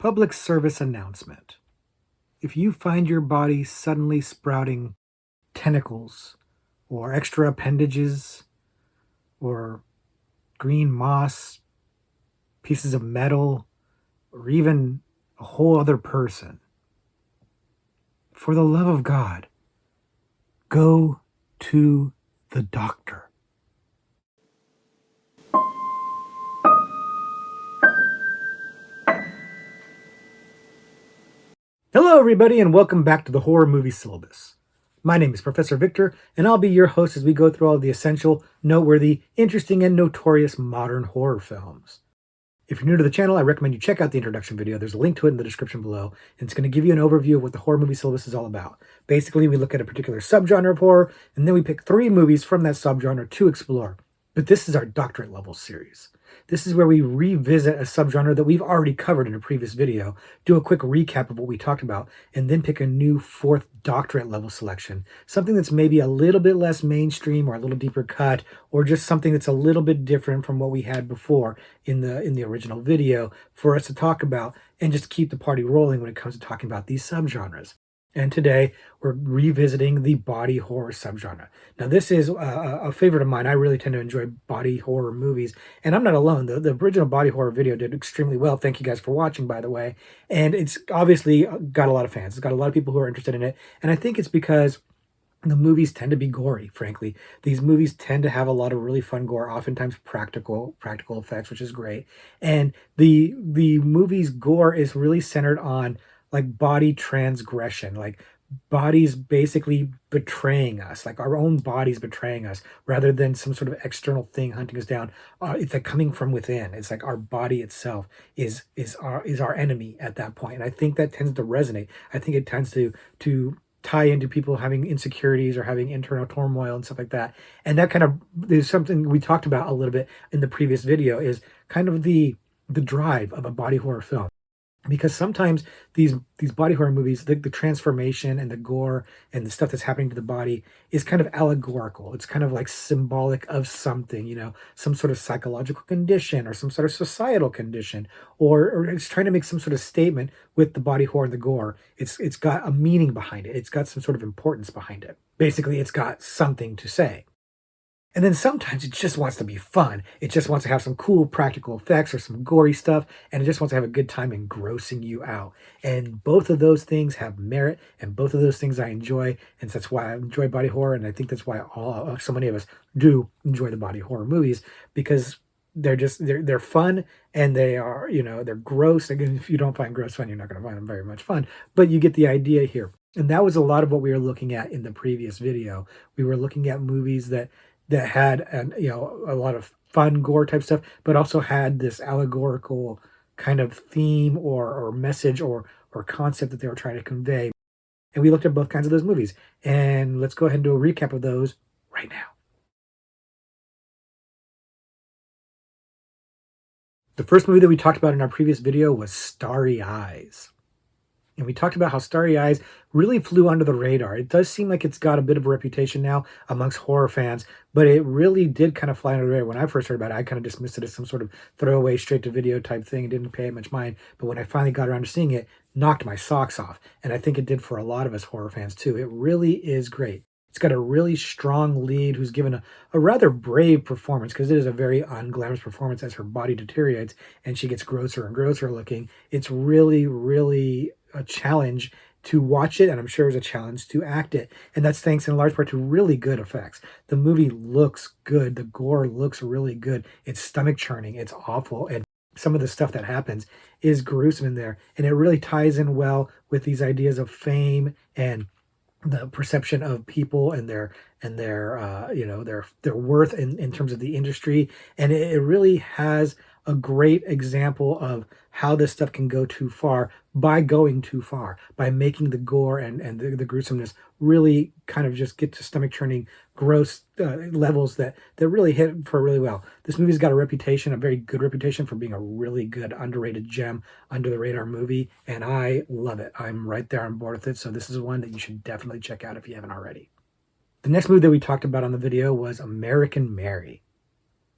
Public service announcement. If you find your body suddenly sprouting tentacles or extra appendages or green moss, pieces of metal, or even a whole other person, for the love of God, go to the doctor. Hello, everybody, and welcome back to the Horror Movie Syllabus. My name is Professor Victor, and I'll be your host as we go through all the essential, noteworthy, interesting, and notorious modern horror films. If you're new to the channel, I recommend you check out the introduction video. There's a link to it in the description below, and it's going to give you an overview of what the Horror Movie Syllabus is all about. Basically, we look at a particular subgenre of horror, and then we pick 3 movies from that subgenre to explore. But this is our Doctorate Level series. This is where we revisit a subgenre that we've already covered in a previous video, do a quick recap of what we talked about, and then pick a new 4th Doctorate Level selection. Something that's maybe a little bit less mainstream or a little deeper cut, or just something that's a little bit different from what we had before in the original video for us to talk about and just keep the party rolling when it comes to talking about these subgenres. And today, we're revisiting the body horror subgenre. Now, this is a favorite of mine. I really tend to enjoy body horror movies, and I'm not alone. The original body horror video did extremely well. Thank you guys for watching, by the way. And it's obviously got a lot of fans. It's got a lot of people who are interested in it, and I think it's because the movies tend to be gory, frankly. These movies tend to have a lot of really fun gore, oftentimes practical effects, which is great. And the movie's gore is really centered on like body transgression, like bodies basically betraying us, like our own bodies betraying us, rather than some sort of external thing hunting us down. It's like coming from within. It's like our body itself is our enemy at that point. And I think that tends to resonate. I think it tends to tie into people having insecurities or having internal turmoil and stuff like that. And that kind of is something we talked about a little bit in the previous video, is kind of the drive of a body horror film. Because sometimes these body horror movies, the transformation and the gore and the stuff that's happening to the body is kind of allegorical. It's kind of like symbolic of something, some sort of psychological condition or some sort of societal condition, or it's trying to make some sort of statement with the body horror and the gore. It's got a meaning behind it. It's got some sort of importance behind it. Basically, it's got something to say. And then sometimes it just wants to be fun. It just wants to have some cool practical effects or some gory stuff, and it just wants to have a good time engrossing you out. And both of those things have merit, and both of those things I enjoy, and that's why I enjoy body horror, and I think that's why so many of us do enjoy the body horror movies, because they're fun, and they are, they're gross. Again, if you don't find gross fun, you're not going to find them very much fun, but you get the idea here. And that was a lot of what we were looking at in the previous video. We were looking at movies that had a lot of fun gore type stuff, but also had this allegorical kind of theme or message or concept that they were trying to convey. And we looked at both kinds of those movies. And let's go ahead and do a recap of those right now. The first movie that we talked about in our previous video was Starry Eyes. And we talked about how Starry Eyes really flew under the radar. It does seem like it's got a bit of a reputation now amongst horror fans, but it really did kind of fly under the radar. When I first heard about it, I kind of dismissed it as some sort of throwaway, straight-to-video type thing and didn't pay it much mind. But when I finally got around to seeing it, knocked my socks off. And I think it did for a lot of us horror fans too. It really is great. It's got a really strong lead who's given a rather brave performance, because it is a very unglamorous performance as her body deteriorates and she gets grosser and grosser looking. It's really, really a challenge to watch it, and I'm sure it's a challenge to act it. And that's thanks in large part to really good effects. The movie looks good. The gore looks really good. It's stomach churning. It's awful. And some of the stuff that happens is gruesome in there. And it really ties in well with these ideas of fame and the perception of people and their worth in terms of the industry. And it really has a great example of how this stuff can go too far by going too far, by making the gore and the gruesomeness really kind of just get to stomach churning, gross levels that really hit for really well. This movie's got a reputation, a very good reputation, for being a really good, underrated gem, under the radar movie, and I love it. I'm right there on board with it, so this is one that you should definitely check out if you haven't already. The next movie that we talked about on the video was American Mary.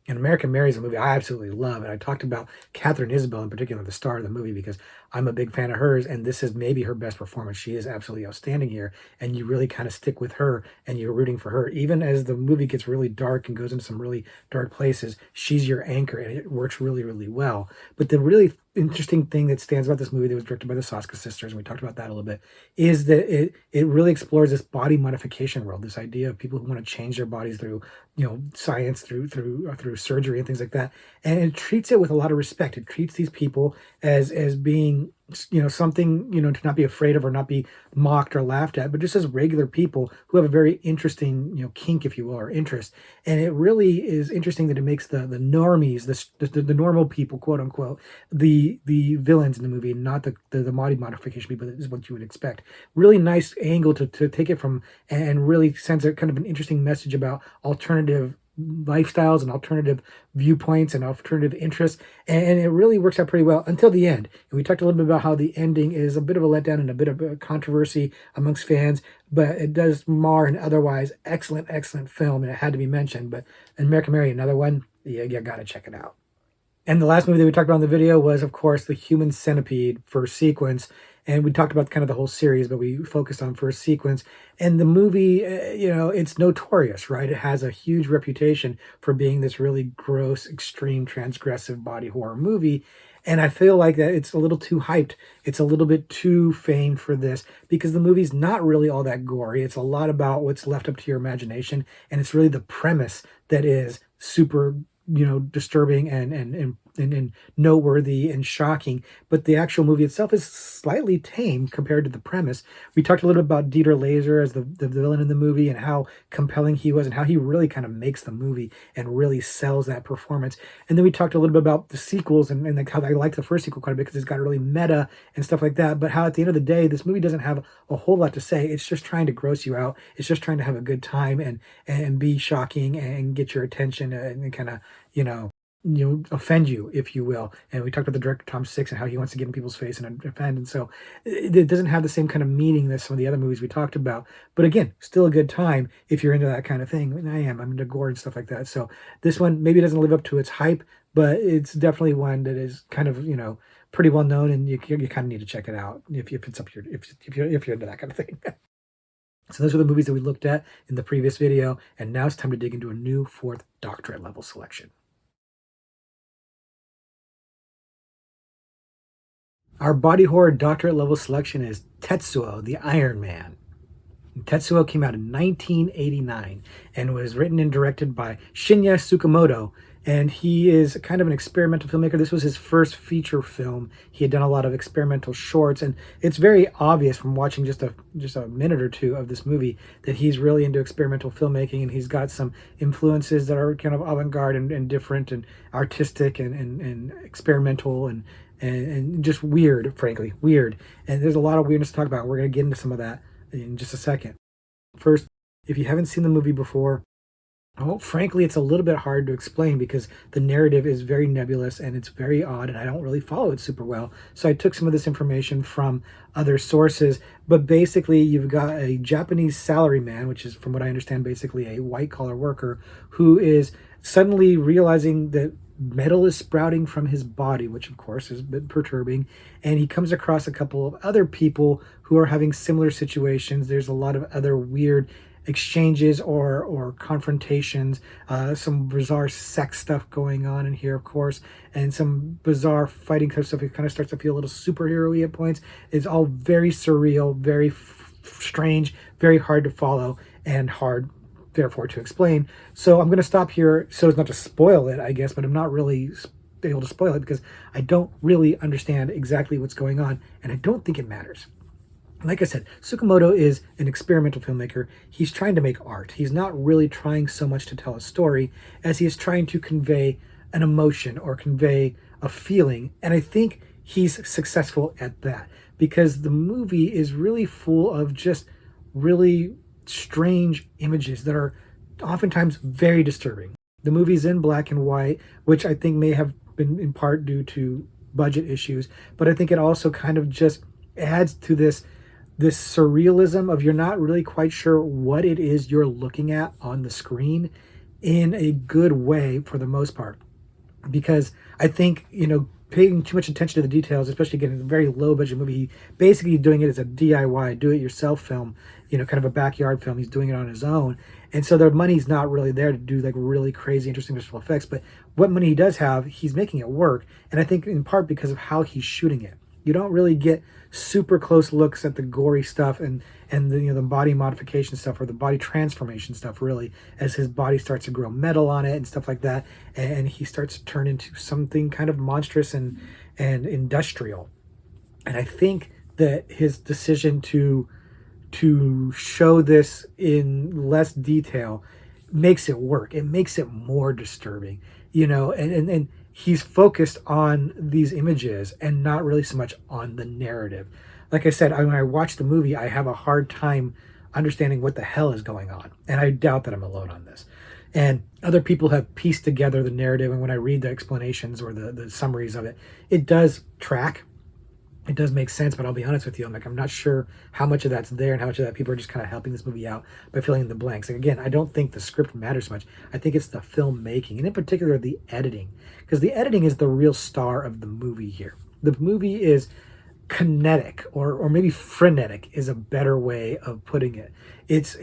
And American Mary is a movie I absolutely love, and I talked about Catherine Isabel in particular, the star of the movie, because I'm a big fan of hers, and this is maybe her best performance. She is absolutely outstanding here, and you really kind of stick with her, and you're rooting for her. Even as the movie gets really dark and goes into some really dark places, she's your anchor, and it works really, really well. But the really interesting thing that stands about this movie that was directed by the Soska sisters, and we talked about that a little bit, is that it really explores this body modification world, this idea of people who want to change their bodies through science, through surgery and things like that, and it treats it with a lot of respect. It treats these people as being something to not be afraid of or not be mocked or laughed at, but just as regular people who have a very interesting kink, if you will, or interest. And it really is interesting that it makes the normies, the normal people, quote unquote, the villains in the movie, not the body modification people. That is what you would expect. Really nice angle to take it from, and really sends a kind of an interesting message about alternative lifestyles and alternative viewpoints and alternative interests, and it really works out pretty well until the end. And we talked a little bit about how the ending is a bit of a letdown and a bit of a controversy amongst fans, but it does mar an otherwise excellent film, and it had to be mentioned. But American Mary, another one, you gotta check it out. And the last movie that we talked about in the video was, of course, the Human Centipede first sequence. And we talked about kind of the whole series, but we focused on first sequence. And the movie, it's notorious, right? It has a huge reputation for being this really gross, extreme, transgressive body horror movie. And I feel like that it's a little too hyped. It's a little bit too famed for this because the movie's not really all that gory. It's a lot about what's left up to your imagination. And it's really the premise that is super disturbing and noteworthy and shocking, but the actual movie itself is slightly tame compared to the premise. We talked a little bit about Dieter Laser as the villain in the movie and how compelling he was and how he really kind of makes the movie and really sells that performance. And then we talked a little bit about the sequels and like how I like the first sequel quite a bit because it's got really meta and stuff like that, but how at the end of the day, this movie doesn't have a whole lot to say. It's just trying to gross you out. It's just trying to have a good time and be shocking and get your attention and kind of, offend you, if you will. And we talked about the director Tom Six and how he wants to get in people's face and offend. And so it doesn't have the same kind of meaning as some of the other movies we talked about. But again, still a good time if you're into that kind of thing. And I'm into gore and stuff like that. So this one maybe doesn't live up to its hype, but it's definitely one that is kind of, pretty well known, and you kind of need to check it out if it's up your if you're into that kind of thing. So those are the movies that we looked at in the previous video, and now it's time to dig into a new fourth doctorate level selection. Our body horror doctorate level selection is Tetsuo, the Iron Man. Tetsuo came out in 1989 and was written and directed by Shinya Tsukamoto, and he is kind of an experimental filmmaker. This was his first feature film. He had done a lot of experimental shorts, and it's very obvious from watching just a minute or two of this movie that he's really into experimental filmmaking, and he's got some influences that are kind of avant-garde and different and artistic and experimental and just weird, frankly, weird. And there's a lot of weirdness to talk about. We're going to get into some of that in just a second. First, if you haven't seen the movie before, frankly, it's a little bit hard to explain because the narrative is very nebulous and it's very odd, and I don't really follow it super well. So I took some of this information from other sources, but basically you've got a Japanese salaryman, which is, from what I understand, basically a white-collar worker, who is suddenly realizing that metal is sprouting from his body, which of course is a bit perturbing, and he comes across a couple of other people who are having similar situations. There's a lot of other weird exchanges or confrontations, some bizarre sex stuff going on in here, of course, and some bizarre fighting kind of stuff. It kind of starts to feel a little superhero-y at points. It's all very surreal, very strange, very hard to follow, and hard therefore to explain. So I'm going to stop here so as not to spoil it, I guess, but I'm not really able to spoil it because I don't really understand exactly what's going on, and I don't think it matters. Like I said, Tsukamoto is an experimental filmmaker. He's trying to make art. He's not really trying so much to tell a story as he is trying to convey an emotion or convey a feeling, and I think he's successful at that because the movie is really full of just really strange images that are oftentimes very disturbing. The movie's in black and white, which I think may have been in part due to budget issues, but I think it also kind of just adds to this surrealism of you're not really quite sure what it is you're looking at on the screen. in a good way for the most part, because I think, paying too much attention to the details, especially getting a very low budget movie, he basically doing it as a DIY, do it yourself film, kind of a backyard film. He's doing it on his own. And so the money's not really there to do like really crazy, interesting visual effects. But what money he does have, he's making it work. And I think in part because of how he's shooting it. You don't really get super close looks at the gory stuff and the body modification stuff or the body transformation stuff, really, as his body starts to grow metal on it and stuff like that, and he starts to turn into something kind of monstrous and industrial. And I think that his decision to show this in less detail makes it work. It makes it more disturbing, and he's focused on these images and not really so much on the narrative. Like I said, when I watch the movie, I have a hard time understanding what the hell is going on. And I doubt that I'm alone on this. And other people have pieced together the narrative. And when I read the explanations or the summaries of it, it does track. It does make sense, but I'll be honest with you, I'm not sure how much of that's there and how much of that people are just kind of helping this movie out by filling in the blanks. And again, I don't think the script matters much. I think it's the filmmaking, and in particular the editing, because the editing is the real star of the movie here. The movie is kinetic, or maybe frenetic is a better way of putting it. It's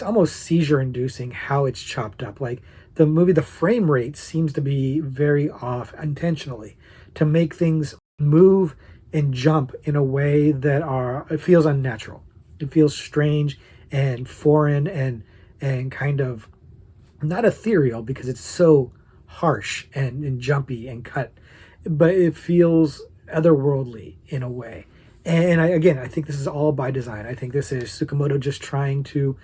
almost seizure inducing how it's chopped up. Like the movie, the frame rate seems to be very off intentionally to make things move and jump in a way that it feels unnatural. It feels strange and foreign and kind of not ethereal because it's so harsh and jumpy and cut, but it feels otherworldly in a way. And I think this is all by design. I think this is Tsukamoto just trying to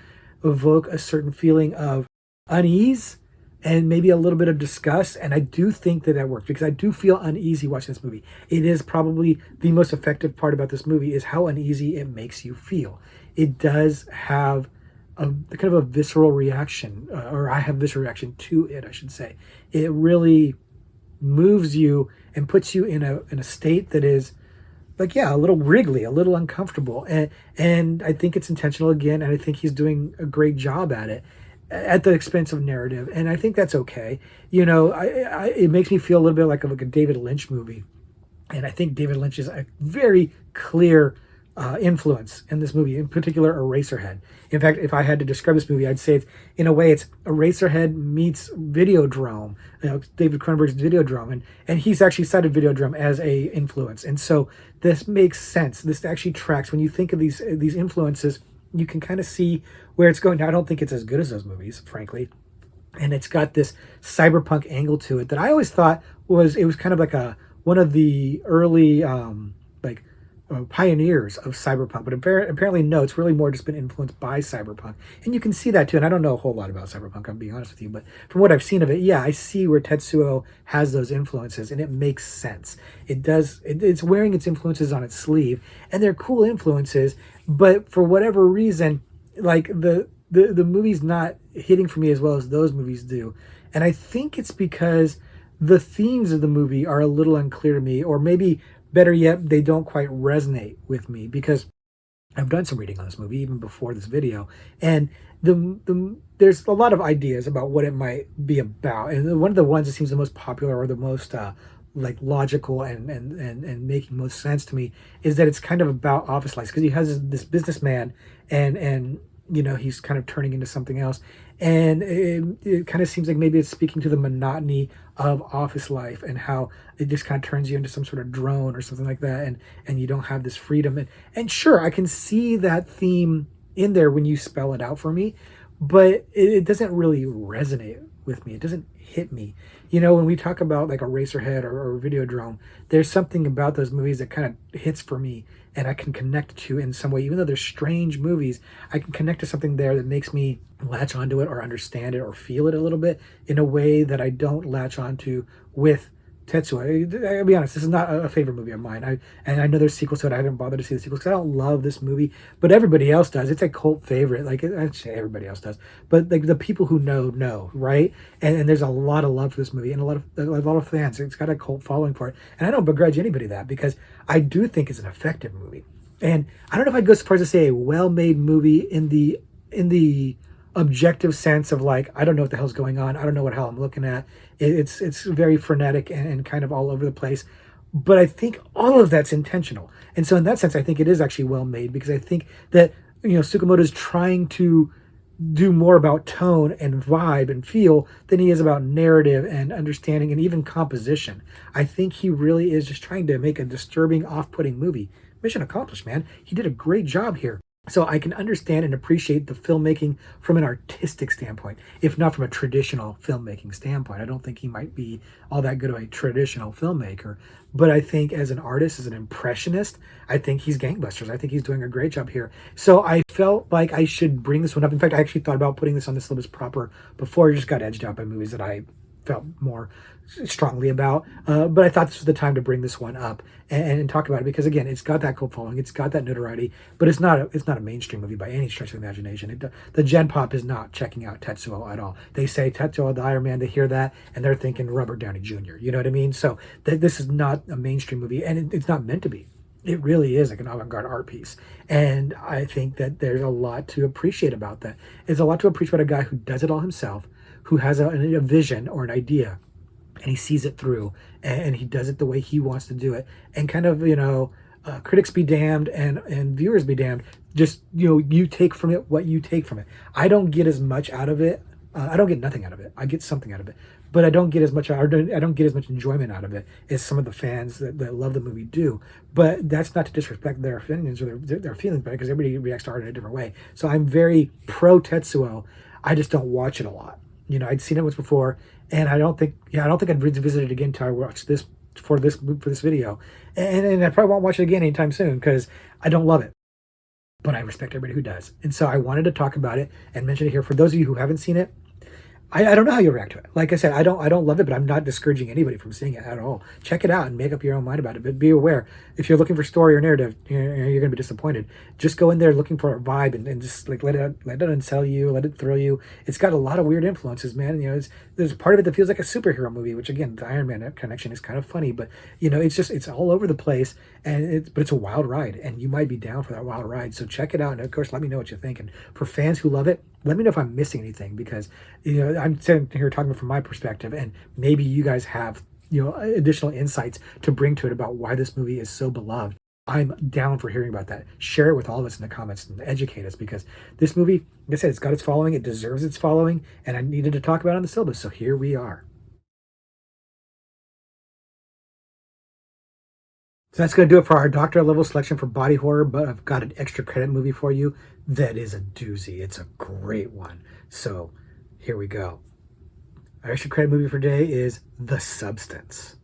evoke a certain feeling of unease and maybe a little bit of disgust. And I do think that works because I do feel uneasy watching this movie. It is probably the most effective part about this movie is how uneasy it makes you feel. It does have a kind of a visceral reaction, or I have visceral reaction to it, I should say. It really moves you and puts you in a state that is like, a little wriggly, a little uncomfortable. And I think it's intentional again, and I think he's doing a great job at it, at the expense of narrative, and I think that's okay. It makes me feel a little bit like a David Lynch movie, and I think David Lynch is a very clear influence in this movie, in particular Eraserhead. In fact, if I had to describe this movie, I'd say in a way it's Eraserhead meets Videodrome, David Cronenberg's Videodrome, and he's actually cited Videodrome as a influence, and so this makes sense. This actually tracks when you think of these influences. You can kind of see where it's going. Now, I don't think it's as good as those movies, frankly. And it's got this cyberpunk angle to it that I always thought was kind of like one of the early pioneers of cyberpunk. But apparently, no, it's really more just been influenced by cyberpunk. And you can see that too. And I don't know a whole lot about cyberpunk, I'm being honest with you. But from what I've seen of it, I see where Tetsuo has those influences. And it makes sense. It does. It's wearing its influences on its sleeve. And they're cool influences. But for whatever reason, like the movie's not hitting for me as well as those movies do. And I think it's because the themes of the movie are a little unclear to me, or maybe better yet, they don't quite resonate with me, because I've done some reading on this movie even before this video, and there's a lot of ideas about what it might be about. And one of the ones that seems the most popular or the most logical and making most sense to me is that it's kind of about office life, because he has this businessman and he's kind of turning into something else, and it kind of seems like maybe it's speaking to the monotony of office life and how it just kind of turns you into some sort of drone or something like that, and you don't have this freedom. And sure, I can see that theme in there when you spell it out for me, but it doesn't really resonate with me. It doesn't hit me. When we talk about like Eraserhead or Videodrome, there's something about those movies that kind of hits for me, and I can connect to in some way. Even though they're strange movies, I can connect to something there that makes me latch onto it or understand it or feel it a little bit in a way that I don't latch onto with Tetsuo. I'll be honest, this is not a favorite movie of mine. I know there's sequels to it. I haven't bothered to see the sequels because I don't love this movie, but everybody else does. It's a cult favorite. Like, I'd say everybody else does, but like the people who know, right? And there's a lot of love for this movie and a lot of fans. It's got a cult following for it, and I don't begrudge anybody that, because I do think it's an effective movie. And I don't know if I'd go so far as to say a well-made movie in the objective sense of like, I don't know what the hell's going on. I don't know what hell I'm looking at. It's very frenetic and kind of all over the place. But I think all of that's intentional. And so in that sense, I think it is actually well made, because I think that, Tsukamoto is trying to do more about tone and vibe and feel than he is about narrative and understanding and even composition. I think he really is just trying to make a disturbing, off-putting movie. Mission accomplished, man. He did a great job here. So I can understand and appreciate the filmmaking from an artistic standpoint, if not from a traditional filmmaking standpoint. I don't think he might be all that good of a traditional filmmaker, but I think as an artist, as an impressionist, I think he's gangbusters. I think he's doing a great job here. So I felt like I should bring this one up. In fact, I actually thought about putting this on the syllabus proper before. I just got edged out by movies that I felt more strongly about. But I thought this was the time to bring this one up and talk about it, because again, it's got that cult following, it's got that notoriety, but it's not a mainstream movie by any stretch of the imagination. The Gen Pop is not checking out Tetsuo at all. They say Tetsuo the Iron Man, they hear that and they're thinking Robert Downey Jr. You know what I mean? So this is not a mainstream movie, and it's not meant to be. It really is like an avant-garde art piece. And I think that there's a lot to appreciate about that. There's a lot to appreciate about a guy who does it all himself, who has a vision or an idea, and he sees it through, and he does it the way he wants to do it. And kind of, critics be damned and viewers be damned. Just, you take from it what you take from it. I don't get as much out of it. I don't get nothing out of it. I get something out of it. But I don't get as much, or I don't get as much enjoyment out of it as some of the fans that love the movie do. But that's not to disrespect their opinions or their feelings, because everybody reacts to art in a different way. So I'm very pro Tetsuo. I just don't watch it a lot. I'd seen it once before, and I don't think I'd revisit it again until I watch this for this video, and I probably won't watch it again anytime soon because I don't love it. But I respect everybody who does, and so I wanted to talk about it and mention it here for those of you who haven't seen it. I don't know how you'll react to it. Like I said, I don't love it, but I'm not discouraging anybody from seeing it at all. Check it out and make up your own mind about it. But be aware, if you're looking for story or narrative, you're going to be disappointed. Just go in there looking for a vibe and just like let it unsell you, let it thrill you. It's got a lot of weird influences, man. There's part of it that feels like a superhero movie, which again, the Iron Man connection is kind of funny, but it's all over the place, but it's a wild ride, and you might be down for that wild ride. So check it out, and of course, let me know what you think. And for fans who love it, let me know if I'm missing anything, because I'm sitting here talking from my perspective, and maybe you guys have additional insights to bring to it about why this movie is so beloved. I'm down for hearing about that. Share it with all of us in the comments and educate us, because this movie, like I said, it's got its following, it deserves its following, and I needed to talk about it on the syllabus, so here we are. So that's going to do it for our doctorate level selection for body horror, but I've got an extra credit movie for you that is a doozy. It's a great one. So here we go. Our extra credit movie for today is The Substance.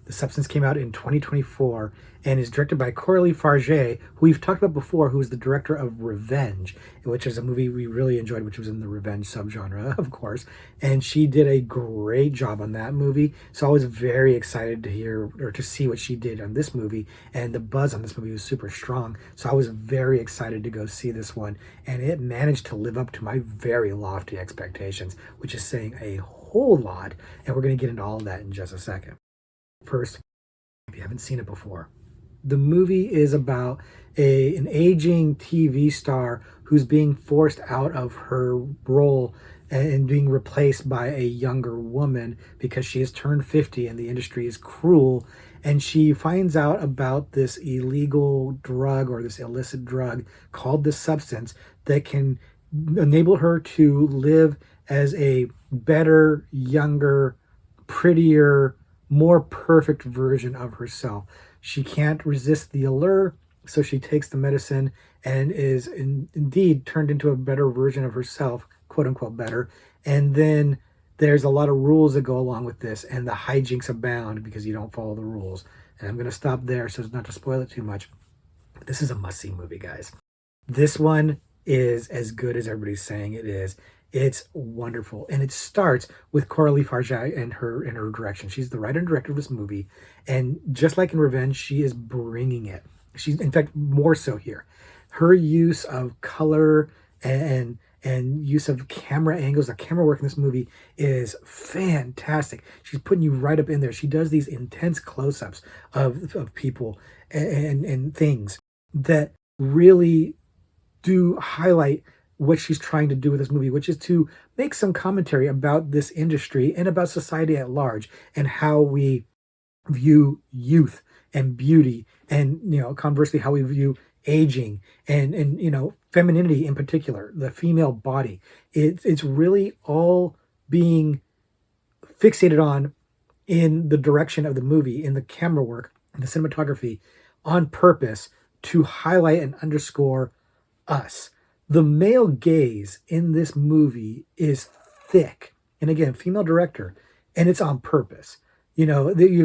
The Substance came out in 2024 and is directed by Coralie Farge, who we've talked about before, who is the director of Revenge, which is a movie we really enjoyed, which was in the revenge subgenre, of course. And she did a great job on that movie. So I was very excited to hear or to see what she did on this movie. And the buzz on this movie was super strong. So I was very excited to go see this one. And it managed to live up to my very lofty expectations, which is saying a whole lot. And we're going to get into all of that in just a second. First, if you haven't seen it before, the movie is about an aging TV star who's being forced out of her role and being replaced by a younger woman because she has turned 50 and the industry is cruel. And she finds out about this illegal drug, or this illicit drug called The Substance, that can enable her to live as a better, younger, prettier, more perfect version of herself. She can't resist the allure, so she takes the medicine and is indeed turned into a better version of herself, quote unquote better. And then there's a lot of rules that go along with this, and the hijinks abound because you don't follow the rules. And I'm going to stop there so as not to spoil it too much. But this is a must-see movie, guys. This one is as good as everybody's saying it is. It's wonderful, and it starts with Coralie Farge and her direction. She's the writer and director of this movie, and just like in Revenge, she is bringing it. She's, in fact, more so here. Her use of color and use of camera angles, the camera work in this movie is fantastic. She's putting you right up in there. She does these intense close-ups of people and things that really do highlight what she's trying to do with this movie, which is to make some commentary about this industry and about society at large and how we view youth and beauty, and conversely how we view aging and femininity, in particular the female body. It's really all being fixated on in the direction of the movie, in the camera work and the cinematography, on purpose to highlight and underscore us. The male gaze in this movie is thick. And again, female director, and it's on purpose. You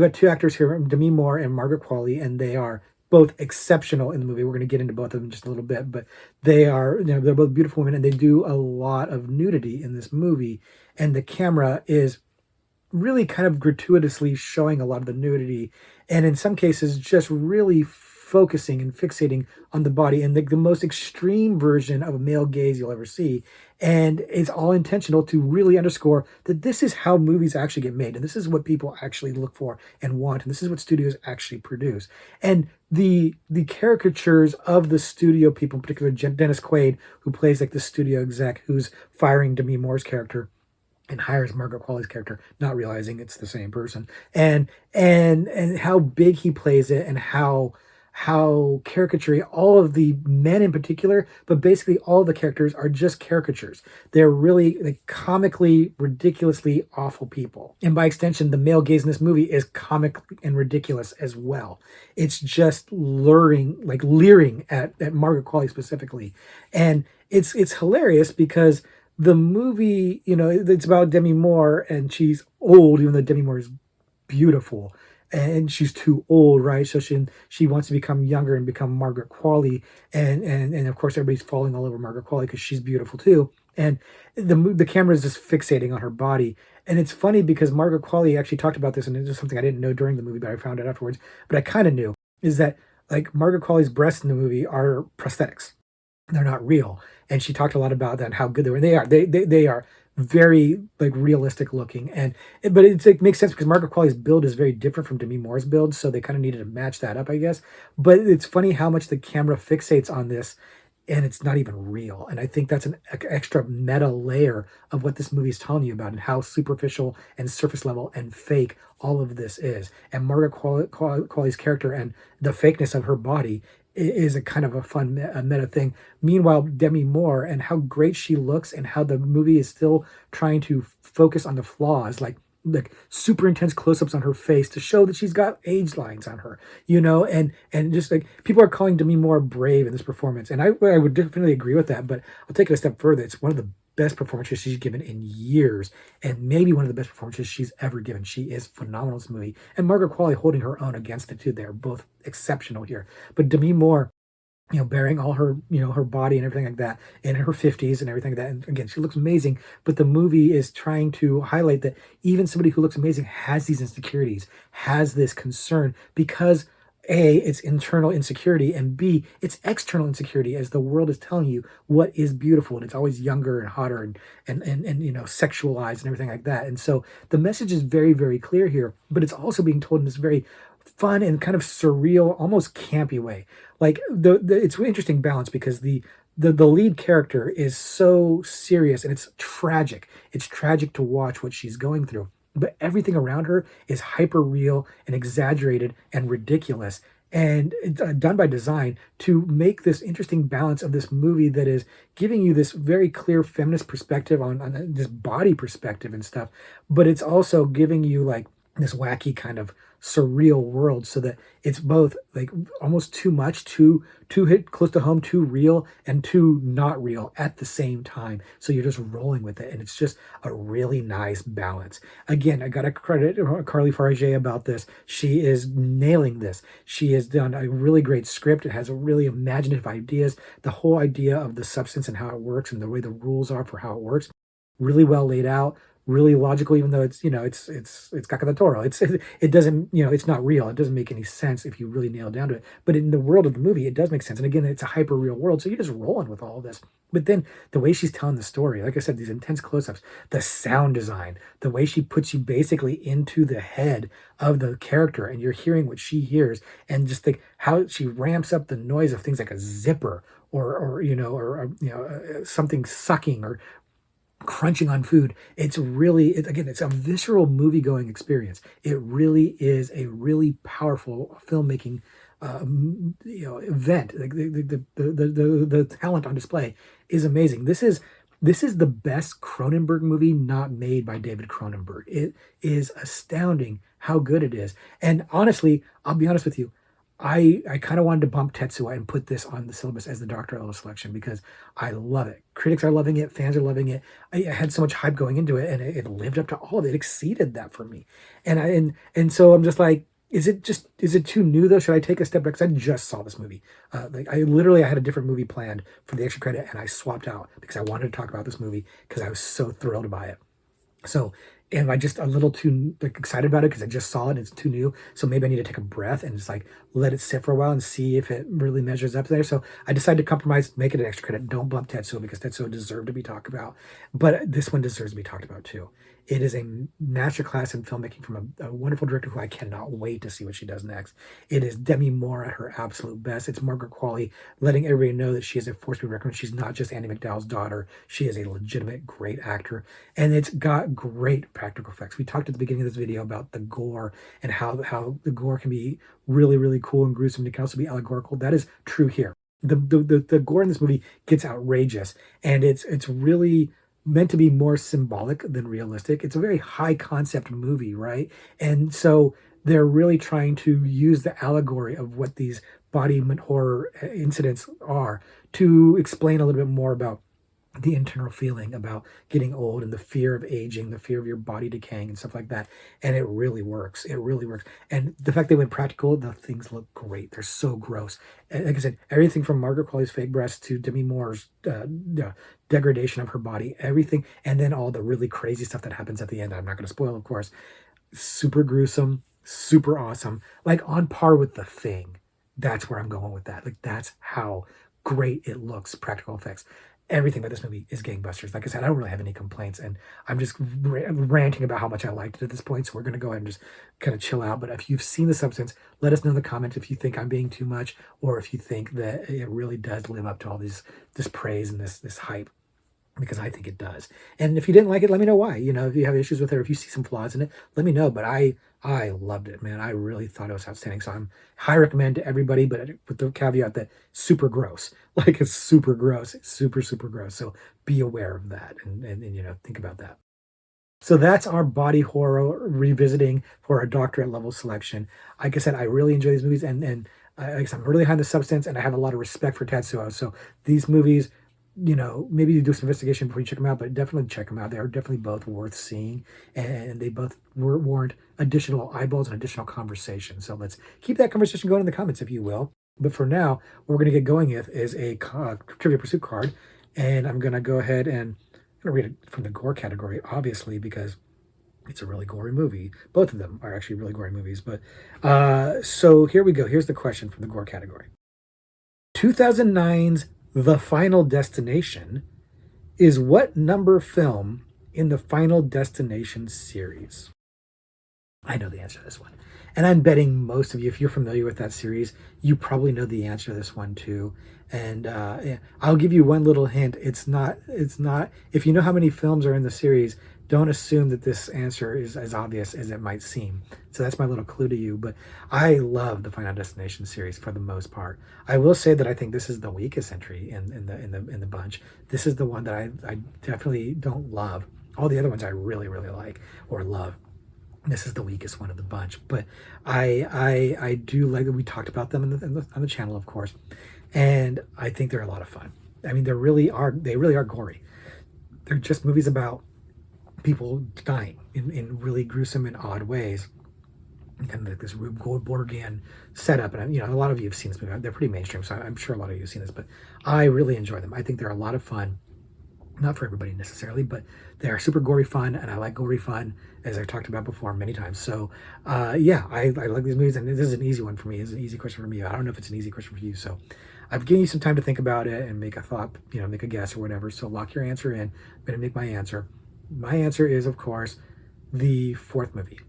got two actors here, Demi Moore and Margaret Qualley, and they are both exceptional in the movie. We're going to get into both of them in just a little bit, but they're both beautiful women, and they do a lot of nudity in this movie. And the camera is really kind of gratuitously showing a lot of the nudity, and in some cases just really focusing and fixating on the body in the most extreme version of a male gaze you'll ever see. And it's all intentional to really underscore that this is how movies actually get made, and this is what people actually look for and want, and this is what studios actually produce. And the caricatures of the studio people, in particular Dennis Quaid, who plays like the studio exec who's firing Demi Moore's character and hires Margaret Qualley's character, not realizing it's the same person, and how big he plays it, and how caricature all of the men in particular, but basically all the characters are just caricatures. They're really like comically, ridiculously awful people, and by extension, the male gaze in this movie is comic and ridiculous as well. It's just leering at Margaret Qualley specifically, and it's hilarious because the movie, it's about Demi Moore, and she's old, even though Demi Moore is beautiful, and she's too old, right? So she wants to become younger and become Margaret Qualley, and of course everybody's falling all over Margaret Qualley because she's beautiful too, and the camera is just fixating on her body. And it's funny because Margaret Qualley actually talked about this, and it's just something I didn't know during the movie, but I found out afterwards. But I kind of knew, is that like Margaret Qualley's breasts in the movie are prosthetics; they're not real. And she talked a lot about that and how good they were. And they are. They are very like realistic looking, but it makes sense because Margaret Qualley's build is very different from Demi Moore's build, so they kind of needed to match that up, I guess. But it's funny how much the camera fixates on this, and it's not even real. And I think that's an extra meta layer of what this movie is telling you about, and how superficial and surface level and fake all of this is. And Margaret Qualley's character and the fakeness of her body is a kind of a fun meta thing. Meanwhile, Demi Moore and how great she looks, and how the movie is still trying to focus on the flaws, like super intense close-ups on her face to show that she's got age lines on her, and just like people are calling Demi Moore brave in this performance, and I would definitely agree with that. But I'll take it a step further. It's one of the best performances she's given in years, and maybe one of the best performances she's ever given. She is phenomenal in this movie, and Margaret Qualley holding her own against it too. They're both exceptional here. But Demi Moore, bearing all her, her body and everything like that, in her 50s and everything like that. And again, she looks amazing, but the movie is trying to highlight that even somebody who looks amazing has these insecurities, has this concern, because A, it's internal insecurity, and B, it's external insecurity, as the world is telling you what is beautiful, and it's always younger and hotter and sexualized and everything like that. And so the message is very, very clear here, but it's also being told in this very fun and kind of surreal, almost campy way. Like it's an interesting balance, because the lead character is so serious, and it's tragic. It's tragic to watch what she's going through. But everything around her is hyper real and exaggerated and ridiculous, and done by design to make this interesting balance of this movie that is giving you this very clear feminist perspective on this body perspective and stuff, but it's also giving you like this wacky kind of surreal world, so that it's both like almost too much, too hit close to home, too real, and too not real at the same time. So you're just rolling with it, and it's just a really nice balance. Again, I gotta credit Carly Farge about this. She is nailing this. She has done a really great script. It has a really imaginative ideas. The whole idea of the substance and how it works, and the way the rules are for how it works, really well laid out, really logical, even though it's cacciatoro. It doesn't, it's not real. It doesn't make any sense if you really nail down to it. But in the world of the movie, it does make sense. And again, it's a hyper real world, so you're just rolling with all of this. But then the way she's telling the story, like I said, these intense close-ups, the sound design, the way she puts you basically into the head of the character, and you're hearing what she hears, and just like how she ramps up the noise of things like a zipper something sucking or crunching on food. It's a visceral movie going experience. It really is a really powerful filmmaking event. Like the talent on display is amazing. This is the best Cronenberg movie not made by David Cronenberg. It is astounding how good it is. And honestly, I'll be honest with you, I kind of wanted to bump Tetsuo and put this on the syllabus as the doctorate level selection because I love it. Critics are loving it, fans are loving it. I had so much hype going into it, and it lived up to all of it. It exceeded that for me, and so I'm just like, is it too new though? Should I take a step back? Because I just saw this movie. I had a different movie planned for the extra credit, and I swapped out because I wanted to talk about this movie because I was so thrilled by it. So am I just a little too excited about it because I just saw it and it's too new? So maybe I need to take a breath and just let it sit for a while and see if it really measures up there. So I decided to compromise, make it an extra credit. Don't bump Tetsuo because Tetsuo deserved to be talked about, but this one deserves to be talked about too. It is a masterclass in filmmaking from a wonderful director who I cannot wait to see what she does next. It is Demi Moore at her absolute best. It's Margaret Qualley letting everybody know that she is a force to be reckoned with. She's not just Andy McDowell's daughter. She is a legitimate great actor, and it's got great practical effects. We talked at the beginning of this video about the gore and how the gore can be really, really cool and gruesome. It can also be allegorical. That is true here. The gore in this movie gets outrageous, and it's really meant to be more symbolic than realistic. It's a very high concept movie, right? And so they're really trying to use the allegory of what these body horror incidents are to explain a little bit more about the internal feeling about getting old and the fear of aging, the fear of your body decaying and stuff like that. And it really works. It really works. And the fact they went practical, the things look great. They're so gross. And like I said, everything from Margaret Qualley's fake breasts to Demi Moore's degradation of her body, everything. And then all the really crazy stuff that happens at the end. I'm not going to spoil, of course. Super gruesome, super awesome. Like on par with The Thing. That's where I'm going with that. Like that's how great it looks, practical effects. Everything about this movie is gangbusters. Like I said, I don't really have any complaints, and I'm just ranting about how much I liked it at this point. So we're going to go ahead and just kind of chill out. But if you've seen the substance, let us know in the comments if you think I'm being too much, or if you think that it really does live up to all this praise and this hype, because I think it does. And if you didn't like it, let me know why. If you have issues with it, or if you see some flaws in it, let me know. But I loved it, man. I really thought it was outstanding. So I'm high recommend to everybody, but with the caveat that super gross. Like it's super gross. It's super, super gross. So be aware of that and think about that. So that's our body horror revisiting for our doctorate level selection. Like I said, I really enjoy these movies, and like I said, I'm really high on the substance, and I have a lot of respect for Tetsuo. So these movies, maybe you do some investigation before you check them out, but definitely check them out. They are definitely both worth seeing, and they both warrant additional eyeballs and additional conversation. So let's keep that conversation going in the comments, if you will. But for now, what we're going to get going with is a Trivia Pursuit card, and I'm going to go ahead and I'm going to read it from the gore category, obviously, because it's a really gory movie. Both of them are actually really gory movies. But so here we go. Here's the question from the gore category. 2009's The Final Destination is what number film in the Final Destination series? I know the answer to this one. And I'm betting most of you, if you're familiar with that series, you probably know the answer to this one too. And yeah, I'll give you one little hint. It's not, if you know how many films are in the series, don't assume that this answer is as obvious as it might seem. So that's my little clue to you. But I love the Final Destination series for the most part. I will say that I think this is the weakest entry in the bunch. This is the one that I definitely don't love. All the other ones I really, really like or love. This is the weakest one of the bunch, but I do like that. We talked about them on the channel, of course, and I think they're a lot of fun. I mean, they really are gory. They're just movies about people dying in really gruesome and odd ways, and like this Rube Goldbergian setup. And a lot of you have seen this movie. They're pretty mainstream, so I'm sure a lot of you have seen this, but I really enjoy them. I think they're a lot of fun. Not for everybody necessarily, but they are super gory fun, and I like gory fun, as I've talked about before many times. So, yeah, I like these movies, and this is an easy one for me. It's an easy question for me. I don't know if it's an easy question for you. So, I've given you some time to think about it and make a thought, make a guess or whatever. So, lock your answer in. I'm going to make my answer. My answer is, of course, the fourth movie.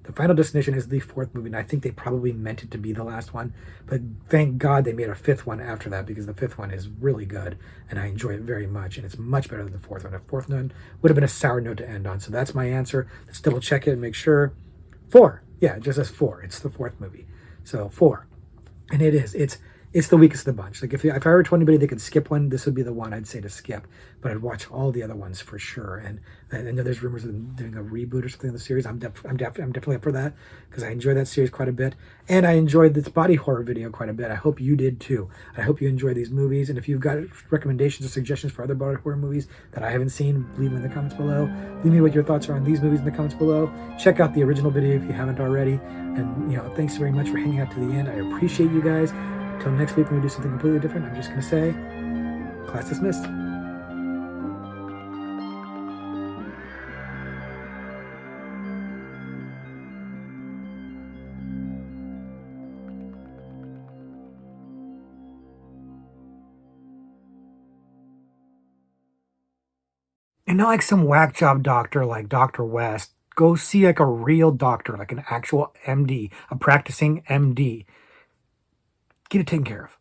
The Final Destination is the fourth movie, and I think they probably meant it to be the last one. But thank God they made a fifth one after that, because the fifth one is really good, and I enjoy it very much, and it's much better than the fourth one. The fourth one would have been a sour note to end on. So that's my answer. Let's double check it and make sure. 4. Yeah, it just says 4. It's the fourth movie. So 4. And it is. It's the weakest of the bunch. Like if I were to anybody they could skip one, this would be the one I'd say to skip. But I'd watch all the other ones for sure. And I know there's rumors of them doing a reboot or something of the series. I'm definitely up for that, because I enjoy that series quite a bit, and I enjoyed this body horror video quite a bit. I hope you did too. I hope you enjoy these movies. And if you've got recommendations or suggestions for other body horror movies that I haven't seen, leave them in the comments below. Leave me what your thoughts are on these movies in the comments below. Check out the original video if you haven't already. And thanks very much for hanging out to the end. I appreciate you guys. Until next week when we do something completely different, I'm just going to say, class dismissed. And not like some whack job doctor like Dr. West. Go see like a real doctor, like an actual MD, a practicing MD. Get it taken care of.